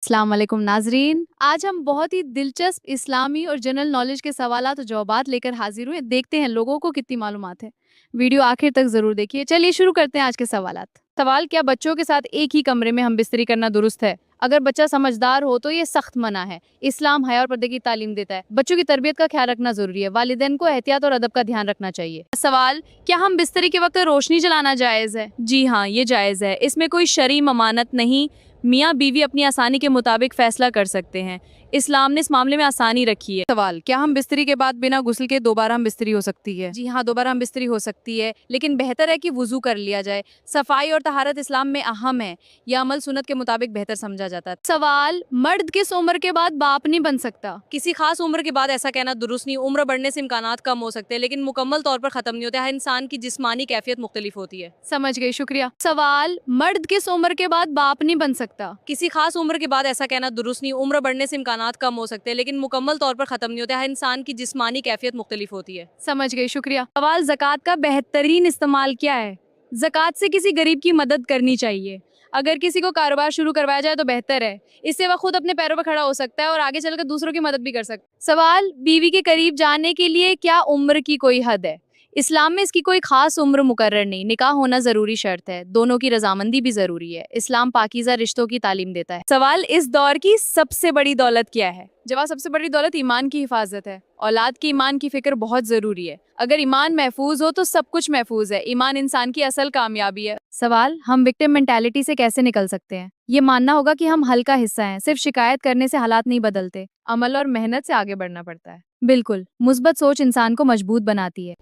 السلام علیکم ناظرین، آج ہم بہت ہی دلچسپ اسلامی اور جنرل نالج کے سوالات و جوابات لے کر حاضر ہوئے۔ دیکھتے ہیں لوگوں کو کتنی معلومات ہے۔ ویڈیو آخر تک ضرور دیکھیے۔ چلیے شروع کرتے ہیں آج کے سوالات۔ سوال: کیا بچوں کے ساتھ ایک ہی کمرے میں ہم بستری کرنا درست ہے؟ اگر بچہ سمجھدار ہو تو یہ سخت منع ہے۔ اسلام حیا اور پردے کی تعلیم دیتا ہے۔ بچوں کی تربیت کا خیال رکھنا ضروری ہے۔ والدین کو احتیاط اور ادب کا دھیان رکھنا چاہیے۔ سوال: کیا ہم بستری کے وقت روشنی جلانا جائز ہے؟ جی ہاں، یہ جائز ہے۔ اس میں کوئی شرعی ممانعت نہیں۔ میاں بیوی اپنی آسانی کے مطابق فیصلہ کر سکتے ہیں۔ اسلام نے اس معاملے میں آسانی رکھی ہے۔ سوال: کیا ہم بستری کے بعد بنا غسل کے دوبارہ ہم بستری ہو سکتی ہے؟ جی ہاں، دوبارہ ہم بستری ہو سکتی ہے، لیکن بہتر ہے کہ وضو کر لیا جائے۔ صفائی اور طہارت اسلام میں اہم ہے۔ یہ عمل سنت کے مطابق بہتر سمجھا جاتا ہے۔ سوال: مرد کس عمر کے بعد باپ نہیں بن سکتا؟ کسی خاص عمر کے بعد ایسا کہنا درست نہیں۔ عمر بڑھنے سے امکانات کم ہو سکتے ہیں، لیکن مکمل طور پر ختم نہیں ہوتے۔ ہر انسان کی جسمانی کیفیت مختلف ہوتی ہے۔ سمجھ گئی، شکریہ۔ سوال: مرد کس عمر کے بعد باپ نہیں بن سکتا؟ کسی خاص عمر کے بعد ایسا کہنا درست نہیں۔ عمر بڑھنے سے امکانات کم ہو سکتے ہیں، لیکن مکمل طور پر ختم نہیں ہوتے۔ ہر انسان کی جسمانی کیفیت مختلف ہوتی ہے۔ سمجھ گئی، شکریہ۔ سوال: زکوٰۃ کا بہترین استعمال کیا ہے؟ زکوٰۃ سے کسی غریب کی مدد کرنی چاہیے۔ اگر کسی کو کاروبار شروع کروایا جائے تو بہتر ہے۔ اس سے وہ خود اپنے پیروں پر کھڑا ہو سکتا ہے اور آگے چل کر دوسروں کی مدد بھی کر سکتا ہے۔ سوال: بیوی کے قریب جانے کے لیے کیا عمر کی کوئی حد ہے؟ اسلام میں اس کی کوئی خاص عمر مقرر نہیں۔ نکاح ہونا ضروری شرط ہے۔ دونوں کی رضامندی بھی ضروری ہے۔ اسلام پاکیزہ رشتوں کی تعلیم دیتا ہے۔ سوال: اس دور کی سب سے بڑی دولت کیا ہے؟ جواب: سب سے بڑی دولت ایمان کی حفاظت ہے۔ اولاد کی ایمان کی فکر بہت ضروری ہے۔ اگر ایمان محفوظ ہو تو سب کچھ محفوظ ہے۔ ایمان انسان کی اصل کامیابی ہے۔ سوال: ہم وکٹم مینٹالٹی سے کیسے نکل سکتے ہیں؟ یہ ماننا ہوگا کہ ہم حل کا حصہ ہیں۔ صرف شکایت کرنے سے حالات نہیں بدلتے۔ عمل اور محنت سے آگے بڑھنا پڑتا ہے۔ بالکل، مثبت سوچ انسان کو مضبوط بناتی ہے۔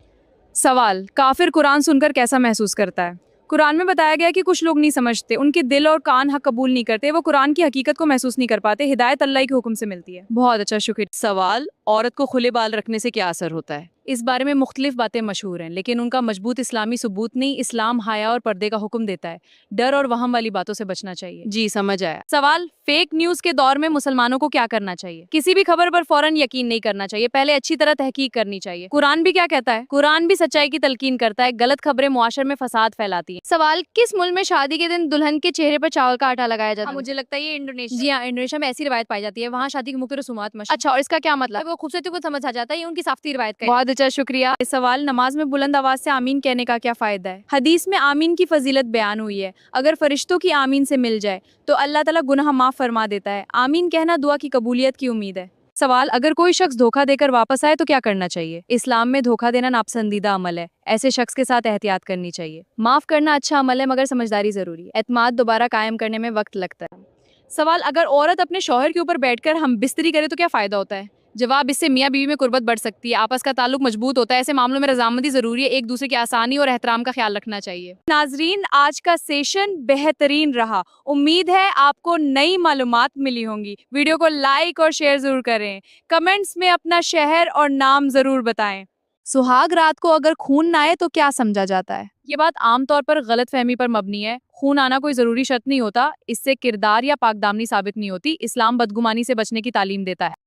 سوال: کافر قرآن سن کر کیسا محسوس کرتا ہے؟ قرآن میں بتایا گیا کہ کچھ لوگ نہیں سمجھتے، ان کے دل اور کان حق قبول نہیں کرتے، وہ قرآن کی حقیقت کو محسوس نہیں کر پاتے۔ ہدایت اللہ کے حکم سے ملتی ہے۔ بہت اچھا، شکریہ۔ سوال: عورت کو کھلے بال رکھنے سے کیا اثر ہوتا ہے؟ اس بارے میں مختلف باتیں مشہور ہیں، لیکن ان کا مضبوط اسلامی ثبوت نہیں۔ اسلام حیا اور پردے کا حکم دیتا ہے۔ ڈر اور وہم والی باتوں سے بچنا چاہیے۔ جی، سمجھ آیا۔ سوال: فیک نیوز کے دور میں مسلمانوں کو کیا کرنا چاہیے؟ کسی بھی خبر پر فوراً یقین نہیں کرنا چاہیے، پہلے اچھی طرح تحقیق کرنی چاہیے۔ قرآن بھی کیا کہتا ہے؟ قرآن بھی سچائی کی تلقین کرتا ہے۔ غلط خبریں معاشرے میں فساد پھیلاتی ہیں۔ سوال: کس ملک میں شادی کے دن دلہن کے چہرے پر چاول کا آٹا لگایا جاتا ہے؟ مجھے لگتا ہے یہ انڈونیشیا۔ جی ہاں، انڈونیشیا میں ایسی روایت پائی جاتی ہے۔ وہاں شادی کی مختلف رسومات مشہور۔ اچھا، اور اس کا کیا مطلب؟ وہ خوبصورتی کو سمجھ آ جاتا ہے، یہ ان کی ثقافتی روایت کا ہے۔ بہت اچھا، شکریہ۔ سوال: نماز میں بلند آواز سے آمین کہنے کا کیا فائدہ ہے؟ حدیث میں آمین کی فضیلت بیان ہوئی ہے۔ اگر فرشتوں کی آمین سے مل جائے تو اللہ تعالیٰ گناہ معاف فرما دیتا ہے۔ آمین کہنا دعا کی قبولیت کی امید ہے۔ سوال: اگر کوئی شخص دھوکہ دے کر واپس آئے تو کیا کرنا چاہیے؟ اسلام میں دھوکہ دینا ناپسندیدہ عمل ہے۔ ایسے شخص کے ساتھ احتیاط کرنی چاہیے۔ معاف کرنا اچھا عمل ہے، مگر سمجھداری ضروری ہے۔ اعتماد دوبارہ قائم کرنے میں وقت لگتا ہے۔ سوال: اگر عورت اپنے شوہر کے اوپر بیٹھ کر ہم بستری کرے تو کیا فائدہ ہوتا ہے؟ جواب: اس سے میاں بیوی میں قربت بڑھ سکتی ہے، آپس کا تعلق مضبوط ہوتا ہے۔ ایسے معاملوں میں رضامندی ضروری ہے، ایک دوسرے کی آسانی اور احترام کا خیال رکھنا چاہیے۔ ناظرین، آج کا سیشن بہترین رہا۔ امید ہے آپ کو نئی معلومات ملی ہوں گی۔ ویڈیو کو لائک اور شیئر ضرور کریں۔ کمنٹس میں اپنا شہر اور نام ضرور بتائیں۔ سہاگ رات کو اگر خون نہ آئے تو کیا سمجھا جاتا ہے؟ یہ بات عام طور پر غلط فہمی پر مبنی ہے۔ خون آنا کوئی ضروری شرط نہیں ہوتا، اس سے کردار یا پاک دامنی ثابت نہیں ہوتی۔ اسلام بدگمانی سے بچنے کی تعلیم دیتا ہے۔